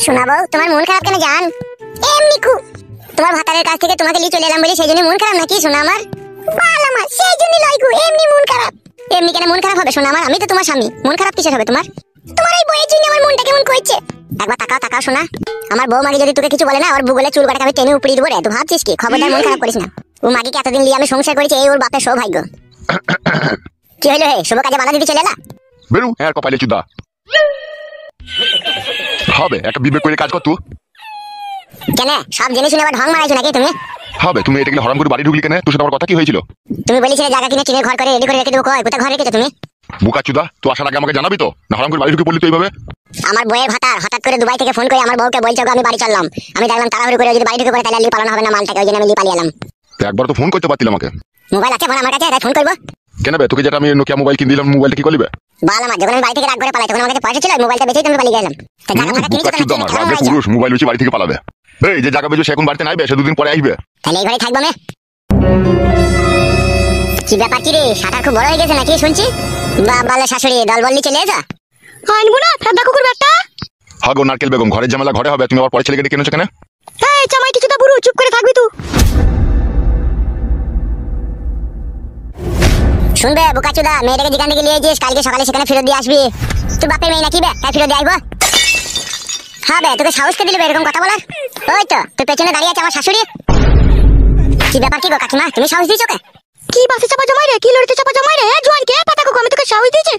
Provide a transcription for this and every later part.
শোনাবো তোমার মন খারাপ কেন জান? এমনি তোমার ভাতারের কাছ থেকে তোমাকে নিয়ে চলে এলাম বলে সেই জন্য মন খারাপ নাকি শোনা আমার? বাল আমার সেই জন্য লয় গো, এমনি মন খারাপ। এমনি কেন মন খারাপ হবে শোনা আমার? আমি তো তোমার স্বামী, মন খারাপ কিসের হবে তোমার? তোমার এই বইয়ের জন্য আমার মনটা কেমন করছে। একবার তাকাও তাকাও শোনা, আমার বউ মাগি যদি তোকে কিছু বলে না, ওর বুগলে চুল কাটাকে আমি টেনে উপড়ে দেবো রে। তুই ভাবছিস কি? খবরদার মন খারাপ করিস না। ও মাগিকে এতদিন নিয়ে আমি সংসার করেছি, এই ওর বাপের সৌভাগ্য। কি হলো হে? শুভ কাজে বাধা দিতে চলে এলা? বেরু হ্যাঁ কপালে চুদা হবে, একটা বিবেক করে কাজ কর তুই। কেন সব জেনে শুনে আবার ঢং মারাইছো নাকি তুমি? হবে, তুমি এটা হরাম করে বাড়ি ঢুকলি কেন? তোর সাথে আমার কথা কি হয়েছিল? তুমি বলেছিলে জায়গা কিনে টিনের ঘর করে রেডি করে রেখে দেবো, কই কোথায় ঘর রেখেছো তুমি? বুকা চুদা, তুই আসার আগে আমাকে জানাবি তো, না হরাম করে বাড়ি ঢুকে পড়লি তুই এইভাবে? আমার বউয়ের ভাতার হঠাৎ করে দুবাই থেকে ফোন করে আমার বউকে বলছে আমি বাড়ি চললাম। আমি দেখলাম তাড়াহুড়ো করে যদি বাড়ি ঢুকে পড়ে তাহলে লি পালানো হবে না মালটাকে, ওই জন্য আমি লি পালিয়ে এলাম। তো একবার তো ফোন করতে পারতিল আমাকে। মোবাইল আছে ফোন আমার কাছে, তাই ফোন করবো কেন বে? তোকে যেটা আমি নোকিয়া মোবাইল কিনে দিলাম, মোবাইলটা কি করলি বে? বাল আমার যখন আমি বাড়ি থেকে রাগ করে পালাই তখন আমার কাছে পয়সা ছিল, মোবাইলটা বেচেই তুমি পালিয়ে গেলাম। তা জায়গা ফাঁকা কিনেছো বুকা চুদা, আমার রাগে কেন? পুরুষ মোবাইল বেচে বাড়ি থেকে পালাবে। এই যে জায়গা বেচে সে এখন বাড়িতে নাইবে, সে দুদিন পরে আসবে। তাহলে এই ঘরে থাকবো আমি। কি ব্যাপার কি রে, শাটার খুব বড় হয়ে গেছে নাকি শুনছি? বাবালে শাশুড়ি দল বললি চলে এসা। আনবো না ফেদা কুকুর ব্যাটা। হাগো নারকেল বেগম, ঘরের ঝামেলা ঘরে হবে, তুমি আবার পরে ছেলেকে ডেকে এনেছো কেন? এই জামাই কিছুটা বুড়ো, চুপ করে থাকবি তুই। শুনবে বোকাচোদা, মেয়েটাকে যেখান থেকে নিয়ে যাস কালকে সকালে সেখানে ফেরত দিয়ে আসবি। তুই বাপের মেয়ে নাকি বে, তাই ফেরত দিয়ে আসবো? হ্যাঁ বে, তোকে সাহস কে দিল এরকম কথা বলার? ওই তো তোর পেছনে দাঁড়িয়ে আছে আমার শাশুড়ি। কি ব্যাপার কি গো কাকিমা, তুমি সাহস দিয়েছো কে? কি বাসে চাপা জমাই রে, কি লড়িতে চাপা জমাই রে? জোয়ান কে পাতা কুকু, আমি তোকে সাহস দিয়েছি?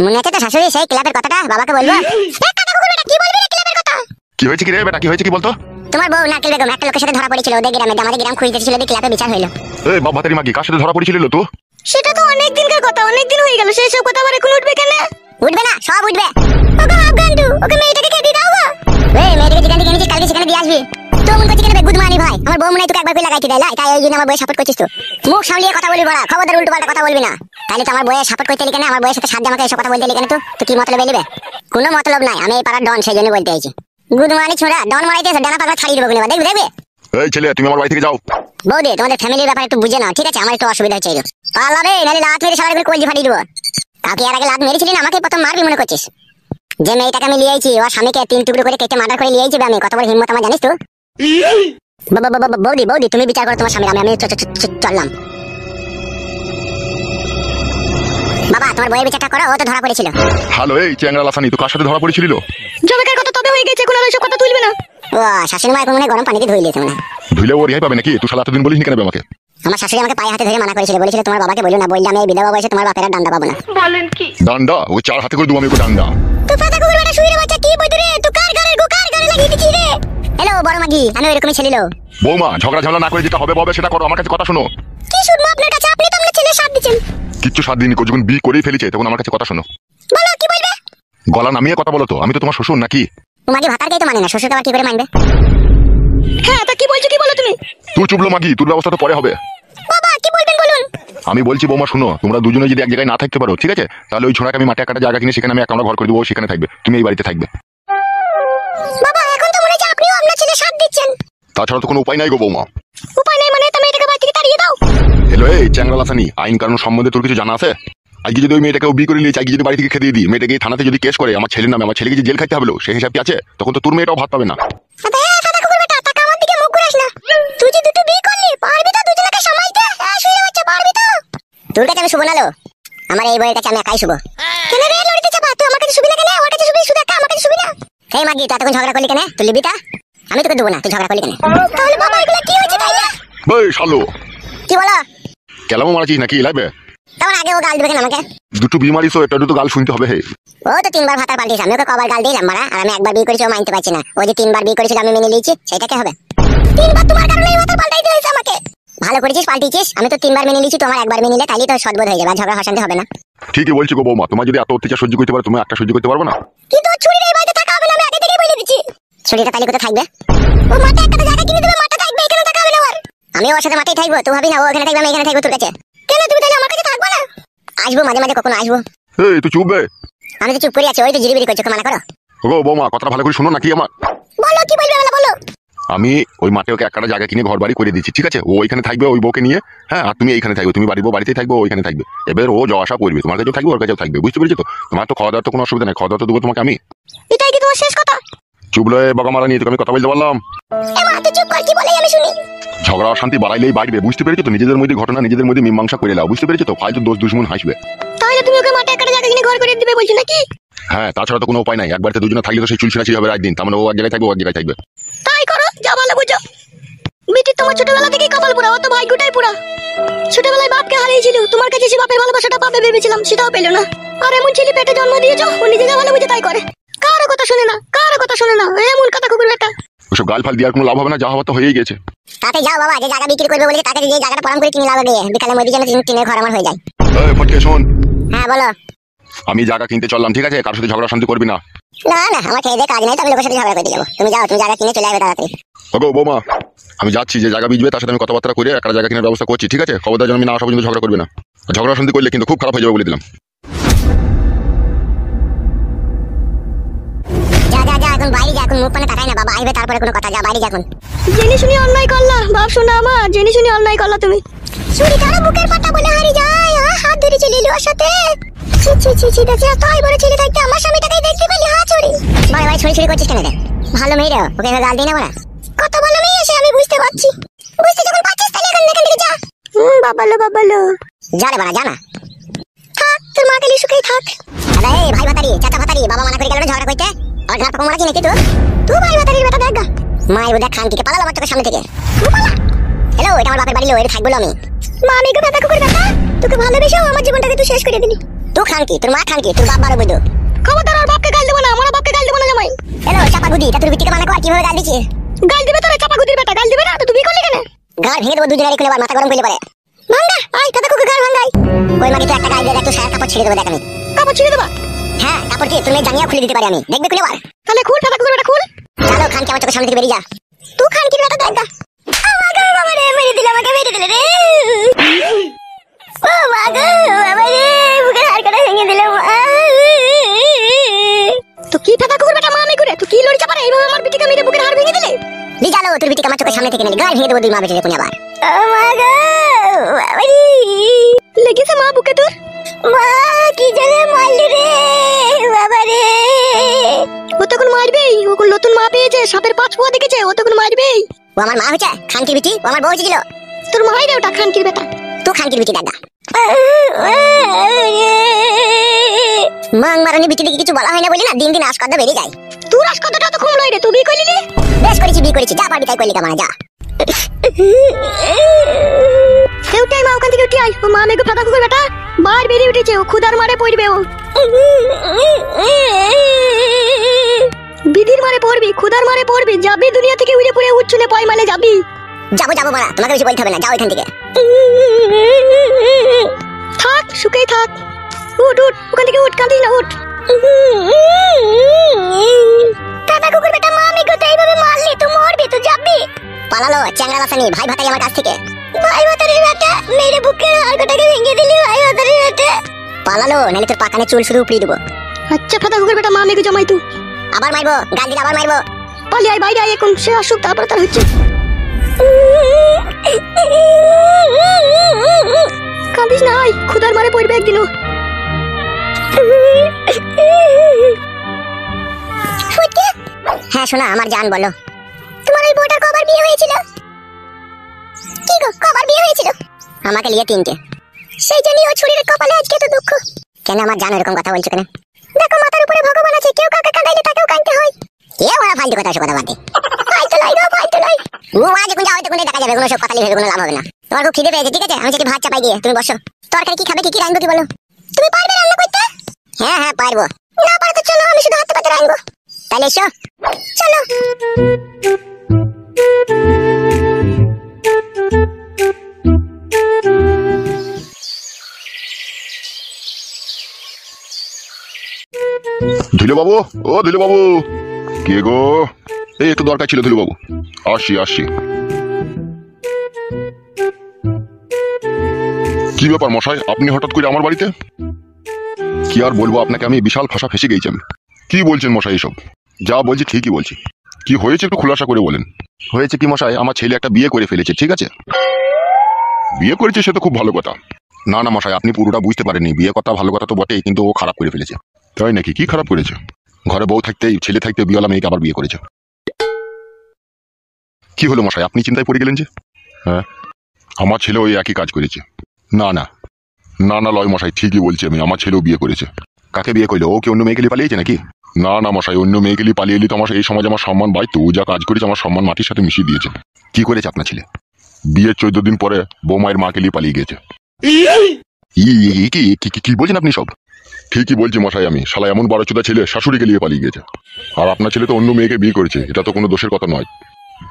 মনে আছে তো শাশুড়ি সেই ক্লাবের কথাটা, বাবাকে বলবো? কাটা কুকুর বেটা, কি বলবি রে ক্লাবের কথা? কি হয়েছে কি রে বেটা, কি হয়েছে কি বলতো? তোমার বউ নারকেল বেগম একটা লোকের সাথে ধরা পড়েছিল ওদের গ্রামে, আমাদের গ্রাম খুঁজতে ছিল, ওদের ক্লাবে বিচার হইলো। এই বাবা তারি মাগি, কার সাথে ধরা পড়েছিল তো? সেটা তো অনেক দিনকার কথা, অনেক দিন হয়ে গেল, সেই সব কথা আবার এখন উঠবে কেন? উঠবে না, সব উঠবে। ওকে আফগান্ডু, ওকে মেয়েটাকে কে দিয়ে দাও গো। এই মেয়েটাকে যেখান থেকে এনেছিস কালকে সেখানে দিয়ে আসবি। তো মন করছিস কেন গুদমানি ভাই? আমার বউ মনে হয় তোকে একবার করে লাগাইতে দেয়, তাই ওই জন্য আমার বউয়ের সাপোর্ট করছিস তো। মুখ সামলিয়ে কথা বলবি বড়া, খবরদার উল্টো পাল্টা কথা বলবি না। তাহলে তো আমার বউয়ের সাপোর্ট করতে এলি কেন? আমার বউয়ের সাথে সাথে আমাকে এসব কথা বলতে এলি কেন? তো কি মতলব এলিবে? কোনো মতলব নাই, আমি এই পাড়ার ডন সেই জন্য বলতে আইছি। গুদমানি ছোড়া, ডন মারাইতে এসে ডানা পাগলা ছাড়িয়ে দেবো কিনা, দেখবি দেখবি? এই ছেলে, তুমি আমার বাড়ি থেকে যাও। বৌদি তোমাদের ফ্যামিলির ব্যাপারে একটু বুঝে নাও, ঠিক আছে? আমার একটু অসুবিধা হচ্ছে। পালাবে নাহলে লাত মেরে সবাই কলজি ফাটিয়ে দেবো। কাউকে এর আগে লাত মেরেছিলি না, আমাকে প্রথম মারবি মনে করছিস? যে মেয়েটাকে আমি লিয়েছি ওর স্বামীকে 3 টুকরো করে কেটে মার্ডার করে লিয়েছি আমি, কত বড় হিম্মত আমার জানিস তো? বৌদি বৌদি তুমি বিচার করো তোমার স্বামীর, আমি চললাম। বাবা তোমার বইয়ের বিচারটা করো, ও তো ধরা পড়েছিল। হ্যালো, এই চ্যাংড়া লাসানি, তো কার সাথে ধরা পড়েছিল? জমিকার কথা তবে হয়ে গেছে, কোনো ওইসব কথা তুলবে না। ও শাশুড়ি মা এখন মনে গরম পানিতে ধুইলেছে মনে। ধুইলে ও রেহাই পাবে নাকি? তুই শালা এতদিন বলিস নি কেন আমাকে? আমার শাশুড়ি আমাকে পায়ে হাতে ধরে মানা করেছিল, বলেছিল তোমার বাবাকে বলো না, বললে আমি এই বিধবা বয়সে তোমার বাপের আর ডান্ডা পাবো না। বলেন কি ডান্ডা? ওই 4 হাতে করে দেবো আমি ওকে ডান্ডা। তুই ফাটা কুকুর বেটা শুইরে বাচ্চা, কি বইতে রে? তুই কার গাড়ির গো, কার গাড়ি লাগিয়ে দিছিস রে? হ্যালো বড় মাগি, আমি এরকমই ছেলিলো। বৌমা ঝগড়া ঝামেলা না করে যেটা হবে ববে সেটা করো, আমার কাছে কথা শোনো। কি শুনবো আপনার কাছে? আপনি তো আমার ছেলে সাথ দিবেন। কিচ্ছু 7 দিন যখন বিয়ে করেই ফেলেছে তখন আমার কাছে কথা শোনো। বলো কি বলবে? গলা নামিয়ে কথা বলো তো, আমি তো তোমার শ্বশুর নাকি? মাগি ভাতারকেই তো মানে না, শ্বশুরকে আবার কি করে মানবে? হ্যাঁ তা কি বলছো, কি বলো তুমি? তুই চুপলো মাগি, তোর ব্যবস্থা তো পরে হবে। বাবা কি বলবেন বলুন। আমি বলছি বৌমা শোনো, তোমরা দুজনে যদি এক জায়গায় না থাকতে পারো ঠিক আছে, তাহলে ওই ছোড়াকে আমি মাঠে একটা জায়গা কিনে সেখানে আমি একটা ঘর করে দেবো, সেখানে থাকবে, তুমি এই বাড়িতে থাকবে। বাবা এখন তো মনে হচ্ছে আপনিও আপনার ছেলে সাথ দিচ্ছেন। তাছাড়া তো কোনো উপায় নাই গো বৌমা। উপায় নাই মানে তুমি এটাকে বাড়ি থেকে তাড়িয়ে দাও। হ্যালো, এই চ্যাংড়া লাসানি, আইন কানুন সম্বন্ধে তোর কিছু জানা আছে? আজকে যদি ওই মেয়েটাকে বিয়ে করে নিয়েছে, আজকে যদি বাড়ি থেকে খেতে দিই, মেয়েটাকে থানাতে যদি কেস করে আমার ছেলের নামে, আমার ছেলেকে যে জেল খাইতে হবে সেই হিসাব কি আছে? তখন তো তোর মেয়েটাও ভাত পাবে না। ফাটা কুকুর বেটা, টাকা আমার দিকে মুখ ঘুরাস না। তুই যে দুটো বিয়ে করলি, পারবি তো দুজনকে সামাইতে? শুইরে বাচ্চা পারবি তো? তোর কাছে আমি শুভ নালো, আমার এই বইয়ের কাছে আমি একাই শুভ। কেন রে লড়িতে চাপা? তুই আমার কাছে শুবি না কেন? ওর কাছে শুবি, শুধু একা আমার কাছে শুবি না? এই মাগি তুই এতক্ষণ ঝগড়া করলি কেন? তুই লিবিটা? আমি তোকে দেবো না, তুই ঝগড়া করলি কেন? তাহলে বাবা এগুলো কি হচ্ছে তাই না? এই শালো কি বলো? কেলামো মারাছিস নাকি লাইবে? তোমার আগে ও গাল দিবে কেন আমাকে? দুটো বিয়ে মারিস, এটা দুটো গাল শুনতে হবে। হে ও তো 3 বার ভাতার পাল্টিস, আমি ওকে কবার গাল দিলাম মারা? আর আমি একবার বিয়ে করেছি, ও মানতে পারছি না। ও যে 3 বার বিয়ে করেছিল আমি মেনে নিয়েছি, সেটা কি হবে? 3 বার তোমার কারণে এই ভাতার পাল্টাইতে হয়েছে আমাকে। ভালো করেছিস পাল্টিয়েছিস, আমি তো 3 বার মেনে নিয়েছি, তোমার একবার মেনে নিলে তাহলে তো সদবোধ হয়ে যাবে, আর ঝগড়া হাসাতে হবে না। ঠিকই বলছি গো বৌমা, তোমার যদি এত অত্যাচার সহ্য করতে পারো, তুমি একটা সহ্য করতে পারবো না? কিন্তু ওর ছুরির এই বাড়িতে থাকা হবে না, আমি আগে থেকেই বলে দিচ্ছি। ছুরিটা তাহলে কোথায় থাকবে? ও মাঠে একটা জায়গা কিনে দেবে, মাঠে থাকবে, এখানে থাকা হবে না ওর। আমি ওর সাথে মাঠেই থাকবো, তুই ভাবি না ও এখানে থাকবে আমি এখানে থাকবো তোর কাছে। কেন তুমি তাহলে আমার কাছে থাকবে না? আসবো মাঝে মাঝে, কখনো আসবো। এই তুই চুপ বে। আমি তো চুপ করে আছি, ওই তো জিরিবিরি করছো, মানা করো। গো বৌমা কথাটা ভালো করে শোনো নাকি আমার? বলো কি বলবে বলো বলো। আমি ওই মাঠে ওকে একটা জায়গা কিনে ঘর বাড়ি করে দিচ্ছি, ঠিক আছে? ও ওইখানে থাকবে ওই বউকে নিয়ে, হ্যাঁ, আর তুমি এইখানে থাকবে, তুমি বাড়িতেই থাকবে, ওইখানে থাকবে। এবার ও যাওয়া আসা করবে, তোমার কাছেও থাকবে ওর কাছেও থাকবে, বুঝতে পেরেছো তো? তোমার তো খাওয়া দাওয়ার তো কোনো অসুবিধা নেই, খাওয়া দাওয়া তো দেবো তোমাকে আমি। এটাই কি তোমার শেষ কথা? চুপ লয়ে বকামারা নিয়ে তোকে আমি কথা বলতে পারলাম। এ মা তুই চুপ কর, কি বলে আমি শুনি। ঝগড়া শান্তি বাড়াইলেই বাড়বে, বুঝতে পেরেছো তো? নিজেদের মধ্যে ঘটনা নিজেদের মধ্যে মীমাংসা করে নাও, বুঝতে পেরেছো তো? ফালতু দোষ দুশ্মন হাসবে। তাহলে তুমি ওকে মাঠে একটা জায়গা কিনে ঘর করে দিবে বলছো নাকি? হ্যাঁ, তাছাড়া তো কোনো উপায় নাই। একবারে দুজনে থাকলে তো সেই চুলছিনাছি হবে রাত দিন। তার মানে ও এক জায়গায় থাকবে, ও এক জায়গায় থাকবে। তাই করো, যা ভালো বুঝো। বিটি তোমার ছোটবেলা থেকেই কপাল পুরা, অত ভাগ্যটাই পুরা। ছোটবেলায় বাপকে হারিয়েছিল, তোমার কাছে সে বাপের ভালোবাসাটা পাবে ভেবেছিলাম, সেটাও পেলো না। আর এমন ছেলে পেটে জন্ম দিয়েছো, ও নিজে যা ভালো বুঝে তাই করে, কারো কথা শোনে না, কারো কথা শোনে না। এমন কথা কুকুর বেটা। ওসব গাল ফাল দেওয়ার কোনো লাভ হবে না, যা হওয়ার তো হয়েই গেছে। তাতে যাও বাবা, যে জায়গা বিক্রি করবে বলে তাকে যে জায়গাটা পরাম করে কিনে লাগাবে, বিকালে মধ্যে যেন টিনের ঘর আমার হয়ে যায়। এই ফটকে শোন, হ্যাঁ বলো। আমি জায়গা কিনতে চললাম, ঠিক আছে? কারোর সাথে ঝগড়া শান্তি করবি না। না না, আমার খেয়ে দিয়ে কাজ নেই, তবে লোকের সাথে ঝগড়া করে যাবো। তুমি যাও, তুমি জায়গা কিনে চলে আসবে তাড়াতাড়ি। ওগো বৌমা, আমি যাচ্ছি, যে জায়গা বিজবে তার সাথে আমি কথাবার্তা করে একটা জায়গা কেনার ব্যবস্থা করছি, ঠিক আছে? খবরদার যেন আমি না আসা পর্যন্ত ঝগড়া করবি না। ঝগড়া শান্তি করলে কিন্তু খুব খারাপ হয়ে যাবে বলে দিলাম। যা যা যা, এখন বাইরে যা, এখন মুখ পানে তাকাই না, বাবা আসবে তারপরে কোনো কথা। যা বাইরে যা এখন। জেনে শুনি অন্যায় করলা বাপ, শোনা আমার, জেনে শুনি অন্যায় করলা তুমি। চুরি কারো বুকের পাটা বলে হারি যায়, হাত ধরে চলে এলো ওর সাথে। ছি ছি ছি ছি, দেখছি তাই বড় ছেলে থাকতে আমার স্বামীটাকেই দেখতে পেলি, হা চুরি। বারে বারে ছড়ি ছড়ি করছিস কেন রে? ভালো মেয়ে রে, ওকে এভাবে গাল দিই না বড়া। কত ভালো মেয়ে এসে আমি বুঝতে পারছি। বুঝতে যখন পারছিস তাহলে এখান থেকে যা। বাবালো বাবালো, যা রে বাড়া, যা না। থাক, তোর মা গেলি সুখেই থাক। আরে এই ভাই ভাতারি, চাচা ভাতারি, বাবা মানা করে গেল না ঝগড়া করতে। আর ঘাট পাকা মারা কি নাকি তুই? তুই ভাই ভাতারির বেটা দেখ গা। মাই ওদের খানকিকে পালালো আমার চোখের সামনে থেকে। হ্যালো, এটা আমার বাপের বাড়ি, লো, এটা থাকবো আমি। মা আমি গো বেটা কুকুর বেটা, তোকে ভালোবেসেও আমার জীবনটাকে তুই শেষ করে দিলি। তুই খানকি, তোর মা খানকি, তোর বাপ বারো বৈধ। খবরদার ওর বাপকে গাল দেবো না, আমার বাপকে গাল দেবো না জামাই। হ্যালো চাপা গুদি, তা তোর বিটিকে মানা কর, কিভাবে গাল দিছিস? গাল দিবে তোরা চাপা গুদির বেটা, গাল দিবে না তো তুই করলি কেন? গাল ভেঙে দেবো দুজনের খুলে, মাথা গরম করলে পারে। ভাঙ্গা আই দাদা কুকুর গাল ভাঙ্গাই। ওই মাকে তো একটা গাল দিয়ে দেখ, তো সারা কাপড় ছিঁড়ে দেবো দেখ আমি। কাপড় ছিঁড়ে দেবা? হ্যাঁ, কাপড় কি তোর মেয়ে জানিয়া খুলে দিতে পারি আমি, দেখবে খুলে বার। তাহলে খুল দাদা কুকুর বেটা খুল। চলো খানকি আমার চোখের সামনে থেকে বেরিয়ে যা। তুই খানকির বেটা দেখ গা। আমাকে বাবা রে মেরে দিলে, আমাকে মেরে দিলে রে। ও মা গো, বাবা রে বুকের হাড়কাটা ভেঙে দিল। তো কি দাদা কুকুর বেটা, মা আমি করে তুই কি লড়ি চাপা রে, এইভাবে আমার বিটিকে মেরে বুকের হাড় ভেঙে দিলে? দি জানো তোর বিটিকে আমার চোখের সামনে থেকে নিলে গাল ভেঙে দেবো দুই মা বেঁচে কোন আবার। ও মা গো, বাবা রে লেগেছে মা বুকে তোর? মা কি জানে মারলি রে বাবা রে। ও তখন মারবেই, ও কোন নতুন মা পেয়েছে, সাপের পাঁচ পোয়া দেখেছে, ও তখন মারবেই। ও আমার মা হচ্ছে খানকির বিটি, ও আমার বউ হয়েছিল। তোর মাই রে ওটা, খানকির বেটা। তুই খানকির বিটি দাদা। মাং মারানি বিটি দিকে কিছু বলা হয় না বলি না, দিন দিন আশকদ্দা বেড়ে যায়। তুই আশকদ্দাটা তো কম লই রে, তুই বিয়ে করলি রে? বেশ করেছি, বিয়ে করেছি, যা পারবি তাই করলি কামানা, যা। উঠে মা ওখান থেকে উঠে আয়, ও মা মেঘ ফাদা কুকুর বেটা বার বেরিয়ে উঠেছে, ও খুদার মারে পড়বে, ও বিধির মারে পড়বি, খুদার মারে পড়বি, যাবি দুনিয়া থেকে উড়ে পড়ে উচ্চুলে পয় মালে যাবি। যাবো যাবো মারা, তোমাকে বেশি বলতে হবে না, যাও এখান থেকে। থাক সুখেই থাক, উঠ উঠ ওখান থেকে উঠ, কাঁদিস না, উঠ। দাদা কুকুর বেটা, মা আমি গোতে এইভাবে মারলি, তুই মরবি, তুই যাবি। পালালো চ্যাংড়া লাসানি, ভাই ভাতাই আমার কাছ থেকে। ভাই ভাতারির বেটা মেরে বুকের হাড়কাটাকে ভেঙে দিলি, ভাই ভাতারির বেটা। পালালো, নাহলে তোর পাকানে চুল শুধু উপড়িয়ে দেবো। আচ্ছা ফাদা কুকুর বেটা, মা মেঘ জমাই তুই। আবার মারবো, গাল দিলে আবার মারবো। পালিয়ে আয় বাইরে আয়, এখন সে আসুক তারপরে তার হচ্ছে। কাঁদিস না, আয়, খুদার মারে পড়বে একদিনও। হ্যাঁ শোনা আমার জান, বলো তোমার ওই বউটার কবার বিয়ে হয়েছিল? কি গো কবার বিয়ে হয়েছিল? আমাকে নিয়ে 3টে। সেই জন্যই ও ছুরির কপালে আজকে তো দুঃখ। কেন আমার জান এরকম কথা বলছো কেন? দেখো মাথার উপরে ভগবান আছে, কেউ কাউকে কাঁদাইলে তাকেও কাঁদতে হয়। কে ওরা ফালতু কথা, কথা বাদ দে। ফালতু লাই গো, ফালতু লাই। ও মা যখন যাও তখন দেখা যাবে, কোনো সব কথা লিখে কোনো লাভ হবে না। তোমার খুব খিদে পেয়েছে, ঠিক আছে? আমি সেটি ভাত চাপাই গিয়ে, তুমি বসো। তরকারি কি খাবে, কি কি রাখবো কি বলো? তুমি পারবে রান্না করতে? হ্যাঁ হ্যাঁ পারবো। না পারো তো চলো, আমি শুধু হাতে পাতে রাখবো। তাহলে এসো, চলো। ধুলো বাবু, ও ধুলো বাবু, কে গো? এই একটু দরকার ছিল ধুলো বাবু, আসি আসি। কি ব্যাপার মশাই, আপনি হঠাৎ করে আমার বাড়িতে? কি আর বলবো আপনাকে, আমি বিশাল ফাঁসা ফেসে গেছি আমি। কি বলছেন মশাই এসব? যা বলছি ঠিকই বলছি। কি হয়েছে একটু খোলাসা করে বলেন। হয়েছে কি মশাই, আমার ছেলে একটা বিয়ে করে ফেলেছে, ঠিক আছে? বিয়ে করেছে সে তো খুব ভালো কথা। না না মশাই, আপনি পুরোটা বুঝতে পারেননি। বিয়ে কথা ভালো কথা তো বটেই, কিন্তু ও খারাপ করে ফেলেছে। তাই নাকি? কি খারাপ করেছে? ঘরে বউ থাকতেই, ছেলে থাকতে বিয়েওয়ালা মেয়েকে আবার বিয়ে করেছে। কি হলো মশাই, আপনি চিন্তায় পড়ে গেলেন যে? হ্যাঁ, আমার ছেলে ওই একই কাজ করেছে। না না না না লয় মশাই, ঠিকই বলছি আমি, আমার ছেলেও বিয়ে করেছে। কাকে বিয়ে করলো? ও কি অন্য মেয়েকে নিয়ে পালিয়েছে নাকি? না না মশাই, অন্য মেয়েকে নিয়ে পালিয়ে এলি তো আমার এই সমাজে আমার সম্মান বাড়তো। ও যা কাজ করেছে আমার সম্মান মাটির সাথে মিশিয়ে দিয়েছে। কি করেছে আপনার ছেলে? বিয়ের 14 দিন পরে বৌমায়ের মাকে নিয়ে পালিয়ে গেছে। কি বলছেন আপনি সব? ঠিকই বলছি মশাই আমি, শালা এমন বারোচোদা ছেলে শাশুড়িকে নিয়ে পালিয়ে গেছে। আর আপনার ছেলে তো অন্য মেয়েকে বিয়ে করেছে, এটা তো কোনো দোষের কথা নয়।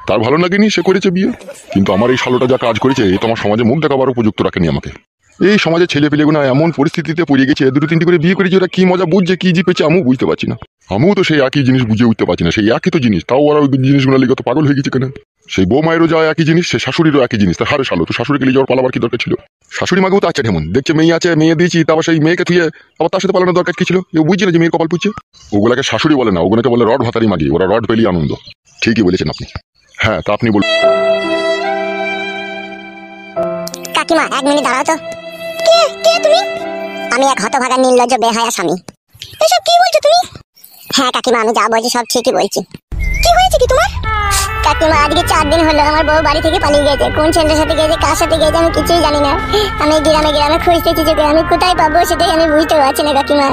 তার ভালো লাগেনি, সে করেছে বিয়ে। কিন্তু আমার এই শালোটা যা কাজ করেছে, এ তো আমার সমাজে মুখ দেখাবার উপযুক্ত রাখেনি আমাকে। এই সমাজে ছেলে পেলেগুনা এমন পরিস্থিতিতে পড়ে গেছে, দুটো তিনটি করে বিয়ে করেছে, ওরা কি মজা বুঝছে, কি জিপেছে আমিও বুঝতে পারছি না। আমিও তো সেই একই জিনিস বুঝে উঠতে পারছি না। সেই একই তো জিনিস, তাও ওরা ওই জিনিসগুলো লিগে তো পাগল হয়ে গেছে কেন? সেই বৌমায়েরও যা একই জিনিস, সে শাশুড়িরও একই জিনিস। তার হারে শালো, তো শাশুড়িকে নিয়ে যাওয়ার পালাবার কি দরকার ছিল? শাশুড়ি মাকেও তো আছে ঢেমন, দেখছে মেয়ে আছে, মেয়ে দিয়েছি, তারপর সেই মেয়েকে থুয়ে আবার তার সাথে পালানোর দরকার কি ছিল? ও বুঝছে না যে মেয়ের কপাল পুচ্ছে? ওগুলাকে শাশুড়ি বলে না, ওগুলোকে বলে রড ভাতারি মাগি। ওরা রড পেলি আনন্দ। ঠিকই বলেছেন আপনি। হ্যাঁ, তা আপনি বলুন। কাকিমা 1 মিনিট দাঁড়াও তো। কে কে তুমি? আমি এক হতভাগা নির্লজ্জ বেহায়া স্বামী। এসব কি বলছো তুমি? হ্যাঁ কাকিমা, আমি যা বলছি সব ঠিকই বলছি। কি হয়েছে কি তোমার? কাকিমা আজকে 4 দিন হলো আমার বউ বাড়ি থেকে পালিয়ে গেছে। কোন ছেলের সাথে গেছে, কার সাথে গেছে আমি কিছুই জানি না। আমি গ্রামে গ্রামে খুঁজতেছি, যে আমি কোথায় পাবো সেটাই আমি বুঝতে পারছি না কাকিমা।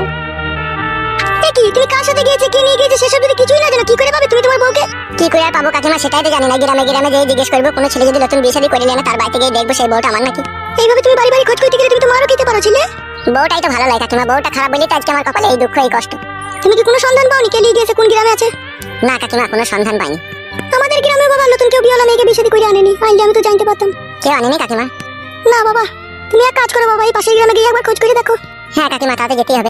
কি তুমি কার সাথে গিয়েছে, কে নিয়ে গিয়েছে সেসব যদি কিছুই না জানো, কি করে পাবে তুমি তোমার বউকে? কি করে আর পাবো কাকিমা সেটাই তো জানি না। গ্রামে গ্রামে যেয়ে জিজ্ঞেস করবো, কোনো ছেলে যদি নতুন বিয়ে শাদী করে নিয়ে তার বাড়িতে গিয়ে দেখবো সেই বউটা আমার নাকি। এইভাবে তুমি বাড়ি বাড়ি খোঁজ করতে গেলে তুমি তো মারও খেতে পারো ছিলে। বউটাই তো ভালো লাগে কাকিমা, বউটা খারাপ বলেই তো আজকে আমার কপালে এই দুঃখ এই কষ্ট। তুমি কি কোনো সন্ধান পাওনি কে নিয়ে গিয়েছে, কোন গ্রামে আছে? না কাকিমা, কোনো সন্ধান পাইনি। আমাদের গ্রামে বাবা নতুন কেউ বিয়েওয়ালা মেয়েকে বিয়ে শাদী করে আনেনি, আইলে আমি তো জানতে পারতাম। কেউ আনেনি কাকিমা? না বাবা। তুমি এক কাজ করো বাবা, এই পাশের গ্রামে গিয়ে একবার খোঁজ করে দেখো। হ্যাঁ কাকিমা, তাতে যেতেই হবে।